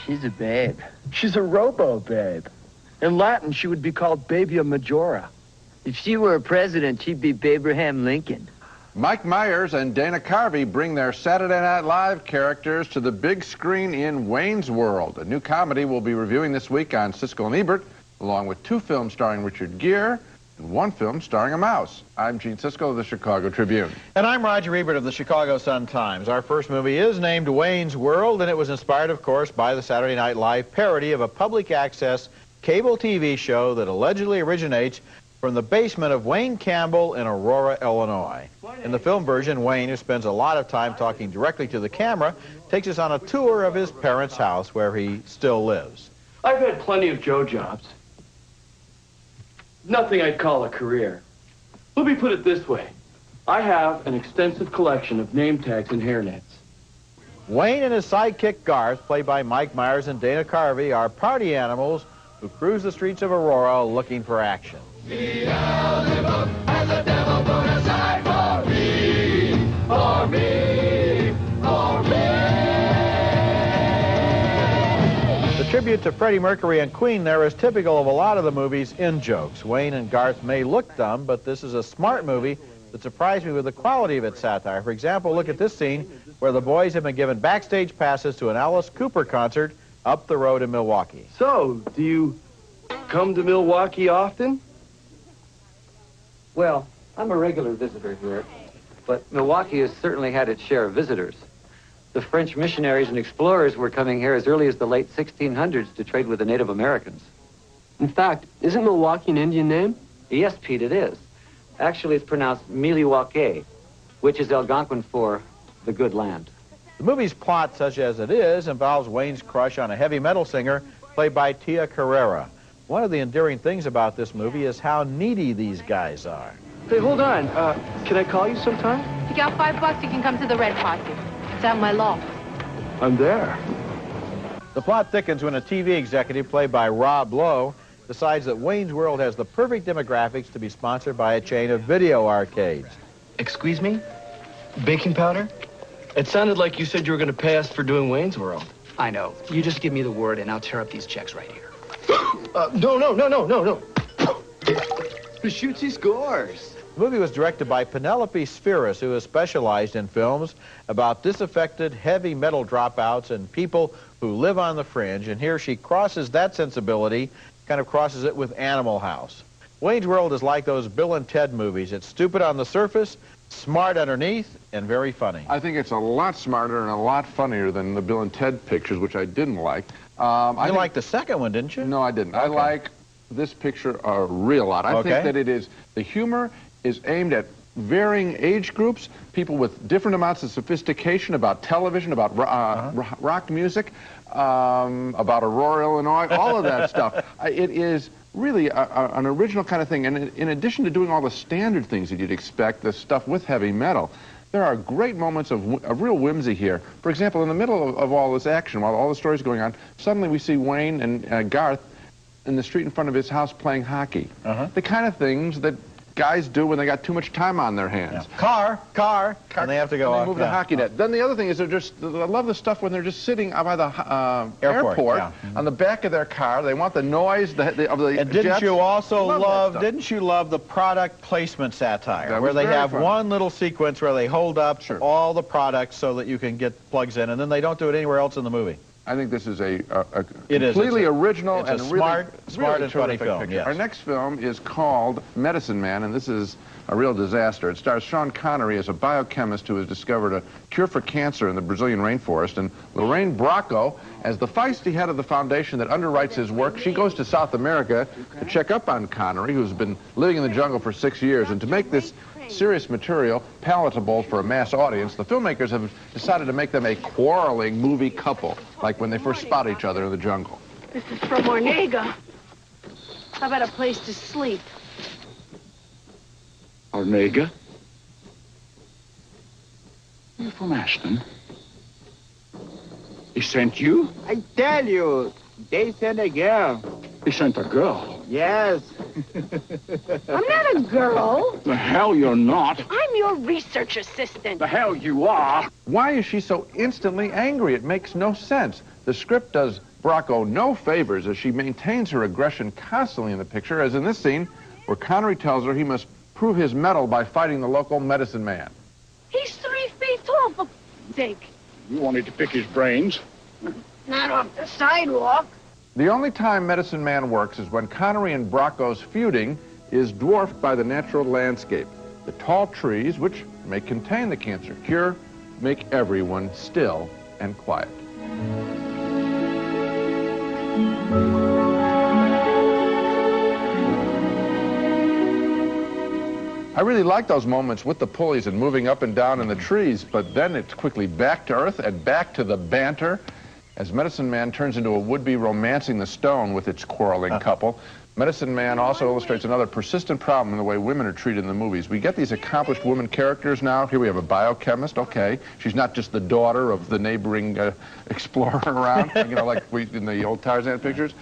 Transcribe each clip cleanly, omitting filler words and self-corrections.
She's a babe. She's a robo-babe. In Latin, she would be called Babia Majora. If she were a president, she'd be Babraham Lincoln. Mike Myers and Dana Carvey bring their Saturday Night Live characters to the big screen in Wayne's World. A new comedy we'll be reviewing this week on Siskel and Ebert, along with 2 films starring Richard Gere and 1 film starring a mouse. I'm Gene Siskel of the Chicago Tribune. And I'm Roger Ebert of the Chicago Sun-Times. Our first movie is named Wayne's World, and it was inspired, of course, by the Saturday Night Live parody of a public access cable TV show that allegedly originates from the basement of Wayne Campbell in Aurora, Illinois. In the film version, Wayne, who spends a lot of time talking directly to the camera, takes us on a tour of his parents' house where he still lives. I've had plenty of Joe jobs. Nothing I'd call a career. Let me put it this way. I have an extensive collection of name tags and hairnets. Wayne and his sidekick Garth, played by Mike Myers and Dana Carvey, are party animals who cruise the streets of Aurora looking for action. Beelzebub has a devil put aside for me, for me, for me. The tribute to Freddie Mercury and Queen there is typical of a lot of the movie's in-jokes. Wayne and Garth may look dumb, but this is a smart movie that surprised me with the quality of its satire. For example, look at this scene where the boys have been given backstage passes to an Alice Cooper concert up the road in Milwaukee. So, do you come to Milwaukee often? Well, I'm a regular visitor here, but Milwaukee has certainly had its share of visitors. The French missionaries and explorers were coming here as early as the late 1600s to trade with the Native Americans. In fact, isn't Milwaukee an Indian name? Yes, Pete, it is. Actually, it's pronounced Miliwake, which is Algonquin for the good land. The movie's plot, such as it is, involves Wayne's crush on a heavy metal singer played by Tia Carrera. One of the endearing things about this movie is how needy these guys are. Hey, hold on. Can I call you sometime? If you got $5, you can come to the Red Party. It's at my loft. I'm there. The plot thickens when a TV executive, played by Rob Lowe, decides that Wayne's World has the perfect demographics to be sponsored by a chain of video arcades. Excuse me? Baking powder? It sounded like you said you were going to pay us for doing Wayne's World. I know. You just give me the word and I'll tear up these checks right here. No. Shoots, he scores. The movie was directed by Penelope Spheris, who has specialized in films about disaffected heavy metal dropouts and people who live on the fringe, and here she crosses that sensibility, kind of crosses it with Animal House. Wayne's World is like those Bill and Ted movies. It's stupid on the surface, smart underneath, and very funny. I think it's a lot smarter and a lot funnier than the Bill and Ted pictures, which I didn't like. You liked the second one, didn't you? No, I didn't. Okay. I like this picture a real lot. I think that it is, the humor is aimed at varying age groups, people with different amounts of sophistication about television, about rock music, about Aurora, Illinois, all of that stuff. It is really an original kind of thing. And in addition to doing all the standard things that you'd expect, the stuff with heavy metal, there are great moments of real whimsy here. For example, in the middle of all this action, while all the story's going on, suddenly we see Wayne and Garth in the street in front of his house playing hockey. The kind of things that guys do when they got too much time on their hands. Yeah. Car, and they have to go and they move the hockey net. Then the other thing is I love the stuff when they're just sitting by the airport on the back of their car. They want the noise of the And didn't jets. you also didn't you love the product placement satire, where they have one little sequence where they hold up all the products so that you can get plugs in, and then they don't do it anywhere else in the movie? I think this is a completely original and smart really and funny terrific film. picture. Yes. Our next film is called Medicine Man, and this is a real disaster. It stars Sean Connery as a biochemist who has discovered a cure for cancer in the Brazilian rainforest, and Lorraine Bracco as the feisty head of the foundation that underwrites his work. She goes to South America to check up on Connery, who's been living in the jungle for 6 years, and to make this serious material palatable for a mass audience, the filmmakers have decided to make them a quarreling movie couple, like when they first spot each other in the jungle. This is from Ornega. How about a place to sleep? Ornega? You're from Ashton. He sent you? I tell you, they sent a girl. He sent a girl? Yes. I'm not a girl. The hell you're not. I'm your research assistant. The hell you are. Why is she so instantly angry? It makes no sense. The script does Bracco no favors as she maintains her aggression constantly in the picture, as in this scene where Connery tells her he must prove his mettle by fighting the local medicine man. He's 3 feet tall, for f***'s sake. You wanted to pick his brains. Not off the sidewalk. The only time Medicine Man works is when Connery and Bracco's feuding is dwarfed by the natural landscape. The tall trees, which may contain the cancer cure, make everyone still and quiet. I really like those moments with the pulleys and moving up and down in the trees, but then it's quickly back to earth and back to the banter as Medicine Man turns into a would-be romancing the stone with its quarreling couple. Medicine Man also illustrates another persistent problem in the way women are treated in the movies. We get these accomplished women characters now. Here we have a biochemist, okay. She's not just the daughter of the neighboring explorer around, you know, like we in the old Tarzan pictures.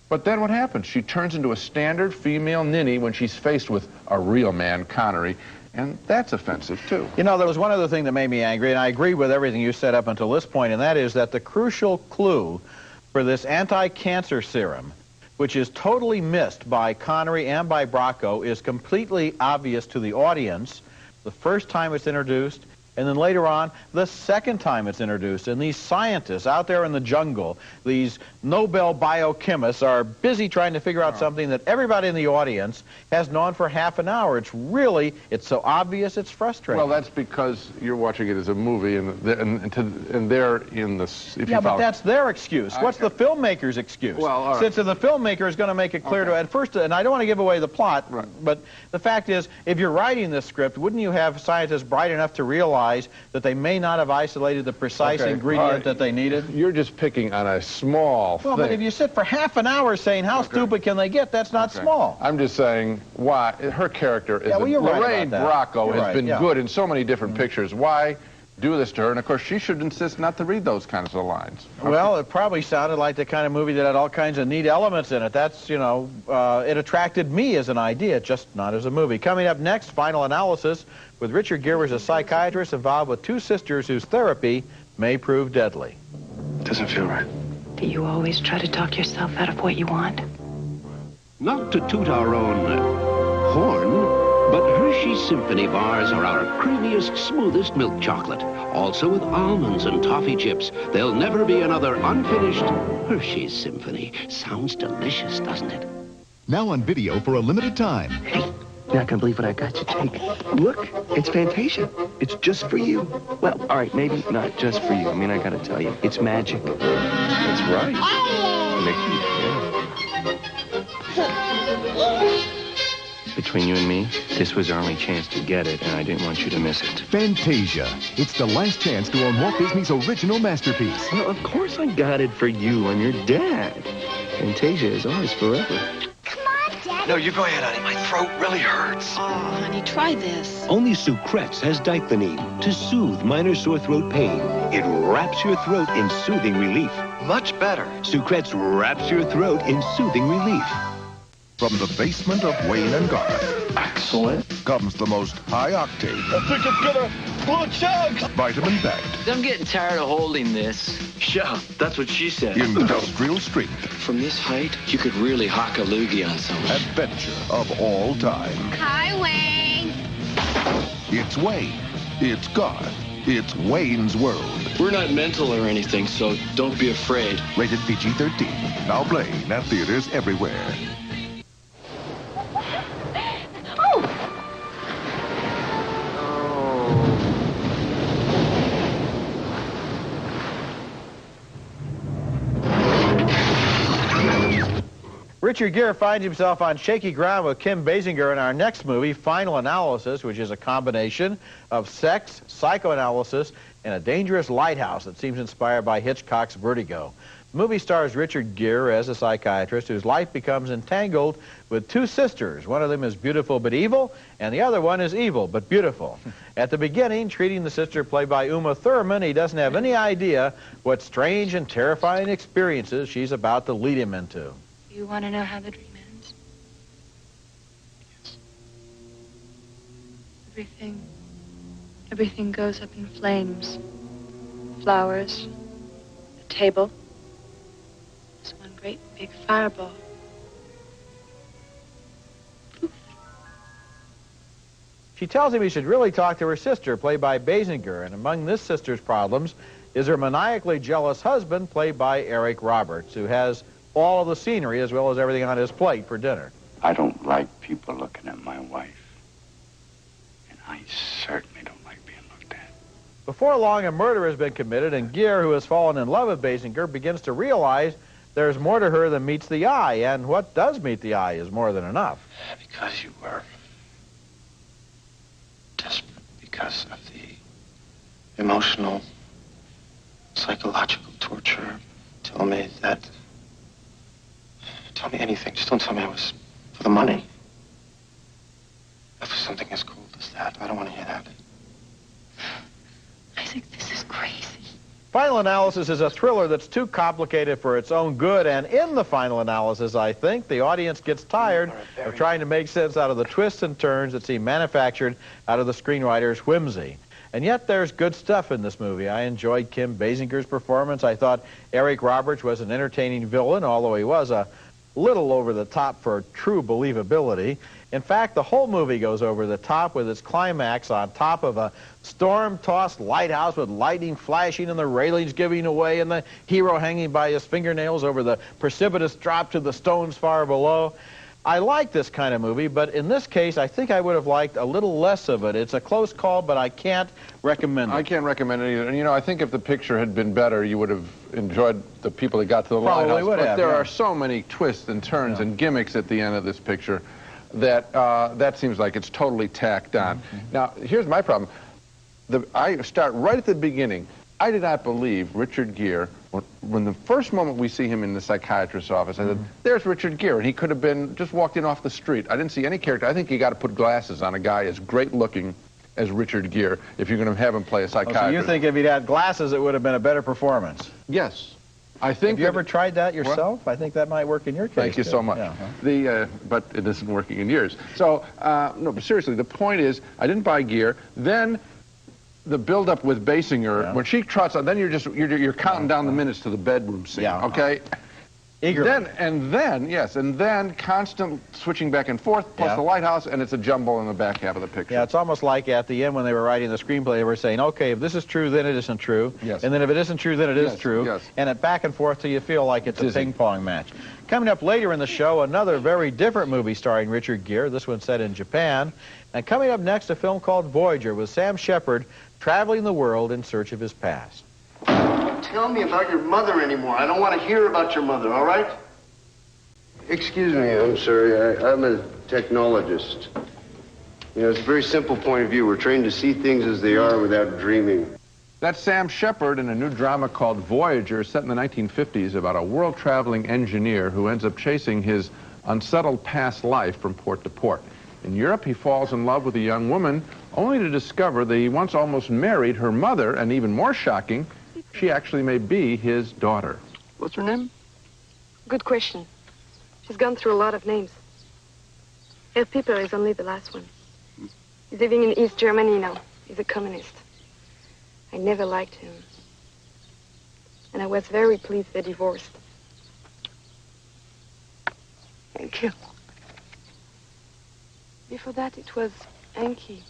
But then what happens? She turns into a standard female ninny when she's faced with a real man, Connery. And that's offensive, too. You know, there was one other thing that made me angry, and I agree with everything you said up until this point, and that is that the crucial clue for this anti-cancer serum, which is totally missed by Connery and by Bracco, is completely obvious to the audience the first time it's introduced, and then later on, the second time it's introduced. And these scientists out there in the jungle, these Nobel biochemists, are busy trying to figure out something that everybody in the audience has known for half an hour. It's so obvious, it's frustrating. Well, that's because you're watching it as a movie, and they're in the... Yeah, but that's their excuse. What's the filmmaker's excuse? Well, all right. Since the filmmaker is going to make it clear to... At first, and I don't want to give away the plot, but the fact is, if you're writing this script, wouldn't you have scientists bright enough to realize that they may not have isolated the precise ingredient that they needed? You're just picking on a small thing. Well, but if you sit for half an hour saying, how stupid can they get, that's not small. I'm just saying, why? Her character is... Lorraine Bracco has been good in so many different pictures. Why do this to her? And, of course, she should insist not to read those kinds of lines. Okay. Well, it probably sounded like the kind of movie that had all kinds of neat elements in it. That's, you know, it attracted me as an idea, just not as a movie. Coming up next, final analysis with Richard Gere as a psychiatrist involved with two sisters whose therapy may prove deadly. Doesn't feel right. Do you always try to talk yourself out of what you want? Not to toot our own horn, but Hershey's Symphony bars are our creamiest, smoothest milk chocolate. Also with almonds and toffee chips. There'll never be another unfinished Hershey's Symphony. Sounds delicious, doesn't it? Now on video for a limited time. Hey, you're not gonna believe what I got you. Take. Look, it's Fantasia. It's just for you. Well, all right, maybe not just for you. I mean, I gotta tell you, it's magic. That's right. Mickey, Between you and me, this was our only chance to get it, and I didn't want you to miss it. Fantasia. It's the last chance to own Walt Disney's original masterpiece. Well, of course I got it for you. I'm your dad. Fantasia is ours forever. No, you go ahead, honey. My throat really hurts. Oh, honey, try this. Only Sucrets has diphenine to soothe minor sore throat pain. It wraps your throat in soothing relief. Much better. Sucrets wraps your throat in soothing relief. From the basement of Wayne and Garth. Excellent. Comes the most high-octane. I think it's gonna blow chugs. Vitamin-packed. I'm getting tired of holding this. Yeah, that's what she said. Industrial strength. From this height, you could really hock a loogie on someone. Adventure of all time. Hi, Wayne. It's Wayne. It's Garth. It's Wayne's World. We're not mental or anything, so don't be afraid. Rated PG-13. Now playing at theaters everywhere. Richard Gere finds himself on shaky ground with Kim Basinger in our next movie, Final Analysis, which is a combination of sex, psychoanalysis, and a dangerous lighthouse that seems inspired by Hitchcock's Vertigo. The movie stars Richard Gere as a psychiatrist whose life becomes entangled with two sisters. One of them is beautiful but evil, and the other one is evil but beautiful. At the beginning, treating the sister played by Uma Thurman, he doesn't have any idea what strange and terrifying experiences she's about to lead him into. You want to know how the dream ends? Yes. Everything goes up in flames. Flowers, a table. It's one great big fireball. She tells him he should really talk to her sister, played by Basinger, and among this sister's problems is her maniacally jealous husband, played by Eric Roberts, who has all of the scenery as well as everything on his plate for dinner. I don't like people looking at my wife. And I certainly don't like being looked at. Before long, a murder has been committed, and Gere, who has fallen in love with Basinger, begins to realize there's more to her than meets the eye, and what does meet the eye is more than enough. Because you were desperate, because of the emotional, psychological torture. Tell me anything. Just don't tell me it was for the money. If it was something as cold as that, I don't want to hear that. I think this is crazy. Final Analysis is a thriller that's too complicated for its own good, and in the final analysis, I think, the audience gets tired of trying to make sense out of the twists and turns that seem manufactured out of the screenwriter's whimsy. And yet there's good stuff in this movie. I enjoyed Kim Basinger's performance. I thought Eric Roberts was an entertaining villain, although he was a little over the top for true believability. In fact, the whole movie goes over the top with its climax on top of a storm-tossed lighthouse with lightning flashing and the railings giving away and the hero hanging by his fingernails over the precipitous drop to the stones far below. I like this kind of movie, but in this case, I think I would have liked a little less of it. It's a close call, but I can't recommend it. I can't recommend it either. And, you know, I think if the picture had been better, you would have enjoyed the people that got to the lighthouse. But there are so many twists and turns and gimmicks at the end of this picture that that seems like it's totally tacked on. Now, here's my problem. I start right at the beginning. I did not believe Richard Gere, when the first moment we see him in the psychiatrist's office, I said, there's Richard Gere, and he could have been just walked in off the street. I didn't see any character. I think you got to put glasses on a guy as great looking as Richard Gere if you're going to have him play a psychiatrist. So you think if he'd had glasses, it would have been a better performance? Yes. I think. Have you ever tried that yourself? What? I think that might work in your case. Thank you so much. Yeah, but it isn't working in yours. So, no, but seriously, the point is, I didn't buy Gere. Then the build-up with Basinger, when she trots on, then you're counting down the minutes to the bedroom scene, okay? Eagerly. And then constant switching back and forth, plus the lighthouse, and it's a jumble in the back half of the picture. Yeah, it's almost like at the end when they were writing the screenplay, they were saying, okay, if this is true, then it isn't true. Yes. And then if it isn't true, then it is true. Yes. And it back and forth till you feel like it's a ping-pong match. Coming up later in the show, another very different movie starring Richard Gere, this one set in Japan. And coming up next, a film called Voyager with Sam Shepard traveling the world in search of his past. Tell me about your mother anymore. I don't want to hear about your mother, all right? Excuse me, I'm sorry. I'm a technologist. You know, it's a very simple point of view. We're trained to see things as they are without dreaming. That's Sam Shepard in a new drama called Voyager, set in the 1950s, about a world-traveling engineer who ends up chasing his unsettled past life from port to port. In Europe, he falls in love with a young woman, only to discover that he once almost married her mother, and even more shocking, she actually may be his daughter. What's her name? Good question. She's gone through a lot of names. Herr Pipper is only the last one. He's living in East Germany now. He's a communist. I never liked him. And I was very pleased they're divorced. Thank you. Before that, it was Enki.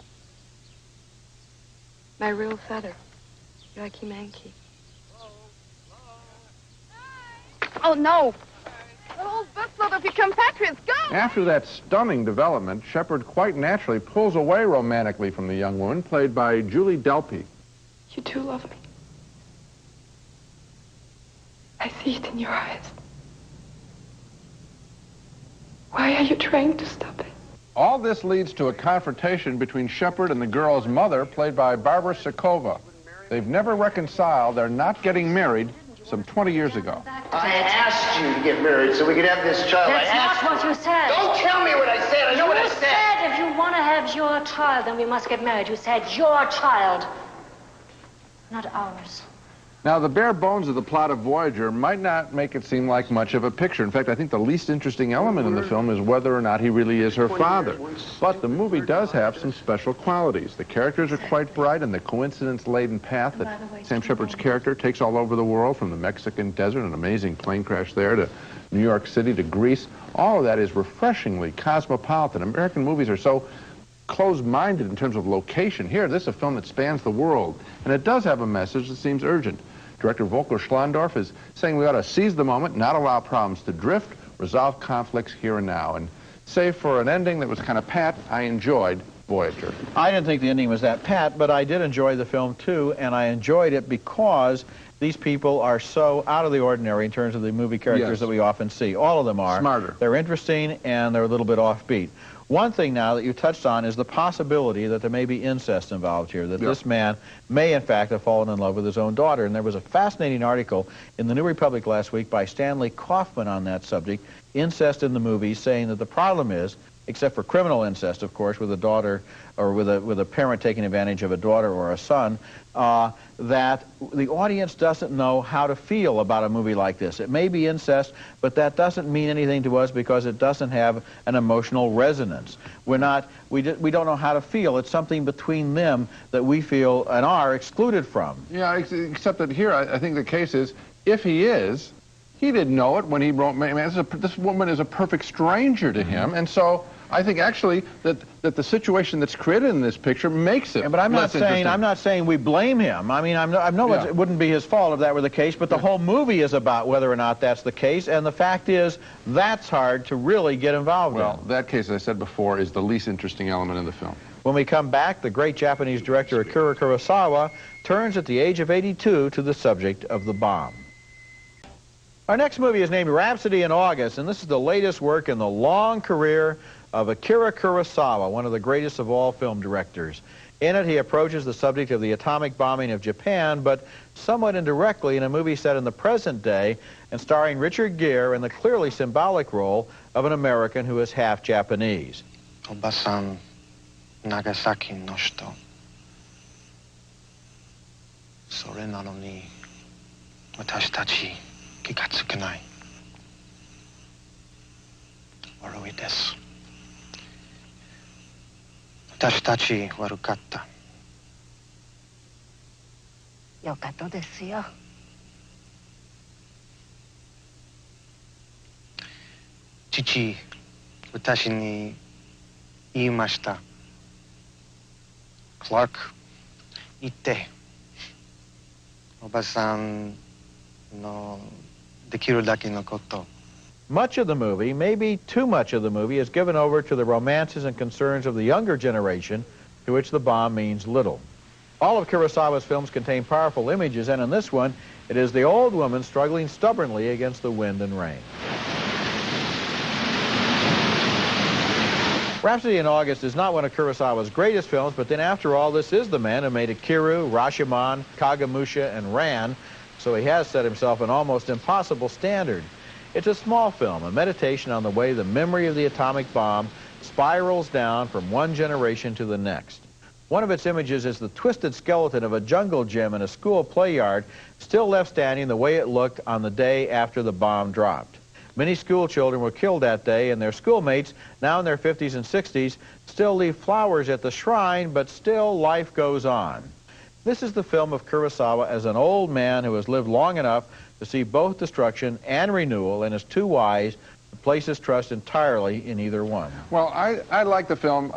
My real father, Joachim Enki. Oh, no. The whole busload of your compatriots, go! After that stunning development, Shepard quite naturally pulls away romantically from the young woman, played by Julie Delpy. You do love me. I see it in your eyes. Why are you trying to stop it? All this leads to a confrontation between Shepard and the girl's mother, played by Barbara Sakova. They've never reconciled. They're not getting married some 20 years ago. I asked you to get married so we could have this child. That's not what you said. Don't tell me what I said. I know what I said. You said if you want to have your child, then we must get married. You said your child, not ours. Now, the bare bones of the plot of Voyager might not make it seem like much of a picture. In fact, I think the least interesting element in the film is whether or not he really is her father. But the movie does have some special qualities. The characters are quite bright, and the coincidence-laden path that Sam Shepard's character takes all over the world, from the Mexican desert, an amazing plane crash there, to New York City, to Greece, all of that is refreshingly cosmopolitan. American movies are so closed-minded in terms of location. Here, this is a film that spans the world, and it does have a message that seems urgent. Director Volker Schlondorf is saying we ought to seize the moment, not allow problems to drift, resolve conflicts here and now. And save for an ending that was kind of pat, I enjoyed Voyager. I didn't think the ending was that pat, but I did enjoy the film too, and I enjoyed it because these people are so out of the ordinary in terms of the movie characters that we often see. All of them are. Smarter. They're interesting, and they're a little bit offbeat. One thing now that you touched on is the possibility that there may be incest involved here, that this man may in fact have fallen in love with his own daughter. And there was a fascinating article in the New Republic last week by Stanley Kaufman on that subject, incest in the movies, saying that the problem is, except for criminal incest, of course, with a daughter or with a parent taking advantage of a daughter or a son, that the audience doesn't know how to feel about a movie like this. It may be incest, but that doesn't mean anything to us because it doesn't have an emotional resonance. We don't know how to feel. It's something between them that we feel and are excluded from. Yeah, except that here I think the case is, if he is, he didn't know it when he wrote, this woman is a perfect stranger to him, and so I think actually that the situation that's created in this picture makes it. But I'm not saying we blame him. I mean, I know it wouldn't be his fault if that were the case, but the whole movie is about whether or not that's the case, and the fact is that's hard to really get involved in. Well, that case, as I said before, is the least interesting element in the film. When we come back, the great Japanese director Akira Kurosawa turns at the age of 82 to the subject of the bomb. Our next movie is named Rhapsody in August, and this is the latest work in the long career of Akira Kurosawa, one of the greatest of all film directors. In it, he approaches the subject of the atomic bombing of Japan, but somewhat indirectly in a movie set in the present day and starring Richard Gere in the clearly symbolic role of an American who is half Japanese. Oba-san, Nagasaki no shito. Sore nano ni watashi tachi kikatsukenai. Warui desu. 私たち悪かった。よかったですよ。父、私に言いました。クラーク、行って。おばさんのできるだけのこと。 Much of the movie, maybe too much of the movie, is given over to the romances and concerns of the younger generation, to which the bomb means little. All of Kurosawa's films contain powerful images, and in this one, it is the old woman struggling stubbornly against the wind and rain. Rhapsody in August is not one of Kurosawa's greatest films, but then after all, this is the man who made Ikiru, Rashomon, Kagemusha, and Ran, so he has set himself an almost impossible standard. It's a small film, a meditation on the way the memory of the atomic bomb spirals down from one generation to the next. One of its images is the twisted skeleton of a jungle gym in a school play yard, still left standing the way it looked on the day after the bomb dropped. Many school children were killed that day, and their schoolmates, now in their 50s and 60s, still leave flowers at the shrine, but still life goes on. This is the film of Kurosawa as an old man who has lived long enough to see both destruction and renewal and is too wise to place his trust entirely in either one. Well, I like the film.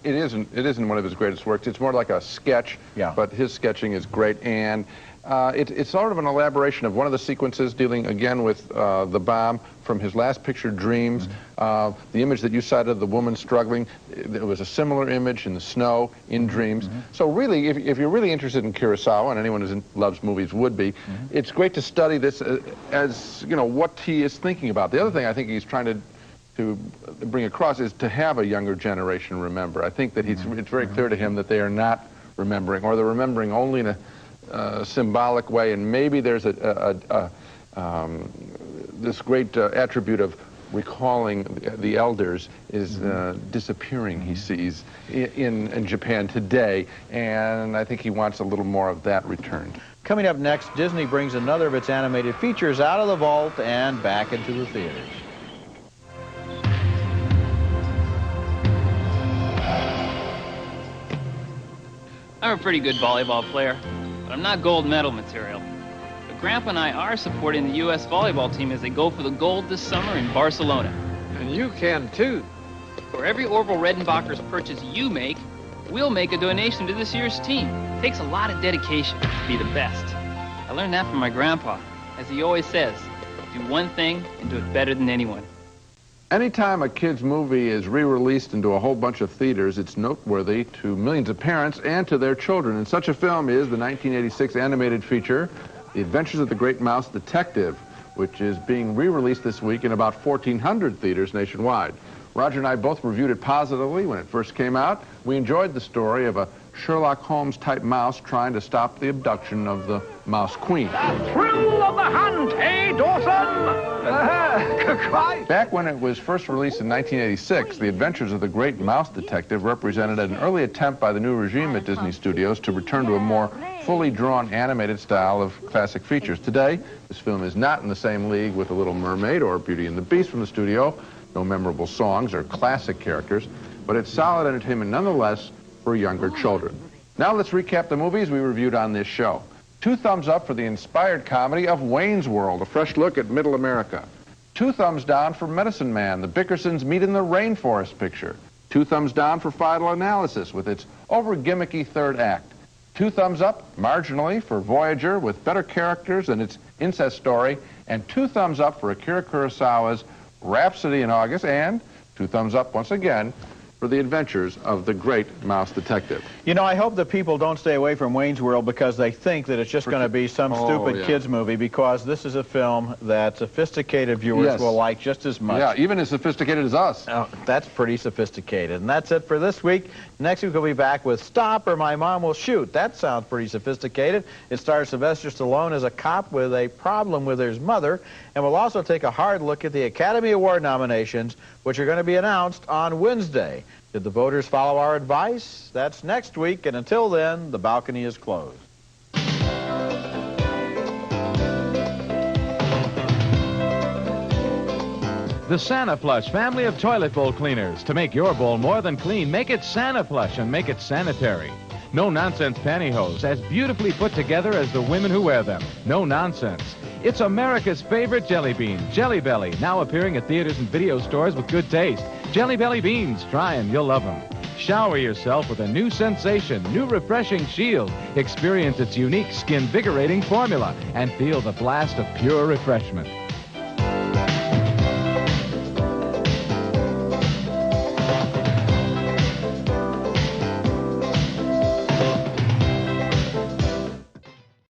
It isn't one of his greatest works. It's more like a sketch, but his sketching is great. And it's sort of an elaboration of one of the sequences dealing again with the bomb from his last picture, Dreams. The image that you cited of the woman struggling, there was a similar image in the snow in Dreams. So really, if you're really interested in Kurosawa, and anyone who loves movies would be, it's great to study this as, you know, what he is thinking about. The other thing I think he's trying to bring across is to have a younger generation remember. I think that it's very clear to him that they are not remembering, or they're remembering only in a symbolic way, and maybe there's this great attribute of recalling the elders is disappearing, he sees, in Japan today, and I think he wants a little more of that returned. Coming up next, Disney brings another of its animated features out of the vault and back into the theaters. I'm a pretty good volleyball player, but I'm not gold medal material. But Grandpa and I are supporting the U.S. volleyball team as they go for the gold this summer in Barcelona. And you can too. For every Orville Redenbacher's purchase you make, we'll make a donation to this year's team. It takes a lot of dedication to be the best. I learned that from my grandpa. As he always says, do one thing and do it better than anyone. Anytime a kid's movie is re-released into a whole bunch of theaters, it's noteworthy to millions of parents and to their children. And such a film is the 1986 animated feature, The Adventures of the Great Mouse Detective, which is being re-released this week in about 1,400 theaters nationwide. Roger and I both reviewed it positively when it first came out. We enjoyed the story of a Sherlock Holmes-type mouse trying to stop the abduction of the Mouse Queen. The thrill of the hunt, eh, Dawson? Quite. Back when it was first released in 1986, The Adventures of the Great Mouse Detective represented an early attempt by the new regime at Disney Studios to return to a more fully drawn animated style of classic features. Today, this film is not in the same league with The Little Mermaid or Beauty and the Beast from the studio. No memorable songs or classic characters, but it's solid entertainment nonetheless for younger children. Now let's recap the movies we reviewed on this show. 2 thumbs up for the inspired comedy of Wayne's World, a fresh look at Middle America. 2 thumbs down for Medicine Man, the Bickersons meet in the rainforest picture. 2 thumbs down for Final Analysis with its over-gimmicky third act. 2 thumbs up, marginally, for Voyager with better characters and its incest story. And 2 thumbs up for Akira Kurosawa's Rhapsody in August, and 2 thumbs up once again for The Adventures of the Great Mouse Detective. You know, I hope that people don't stay away from Wayne's World because they think that it's just going to be some stupid kids movie, because this is a film that sophisticated viewers will like just as much. Yeah, even as sophisticated as us. Oh, that's pretty sophisticated. And that's it for this week. Next week we'll be back with Stop or My Mom Will Shoot. That sounds pretty sophisticated. It stars Sylvester Stallone as a cop with a problem with his mother. And we'll also take a hard look at the Academy Award nominations, which are going to be announced on Wednesday. Did the voters follow our advice? That's next week, and until then, the balcony is closed. The Santa Flush family of toilet bowl cleaners. To make your bowl more than clean, make it Santa Flush and make it sanitary. No-nonsense pantyhose, as beautifully put together as the women who wear them. No nonsense. It's America's favorite jelly bean, Jelly Belly, now appearing at theaters and video stores with good taste. Jelly Belly beans, try them, you'll love them. Shower yourself with a new sensation, new refreshing shield. Experience its unique skin-vigorating formula and feel the blast of pure refreshment.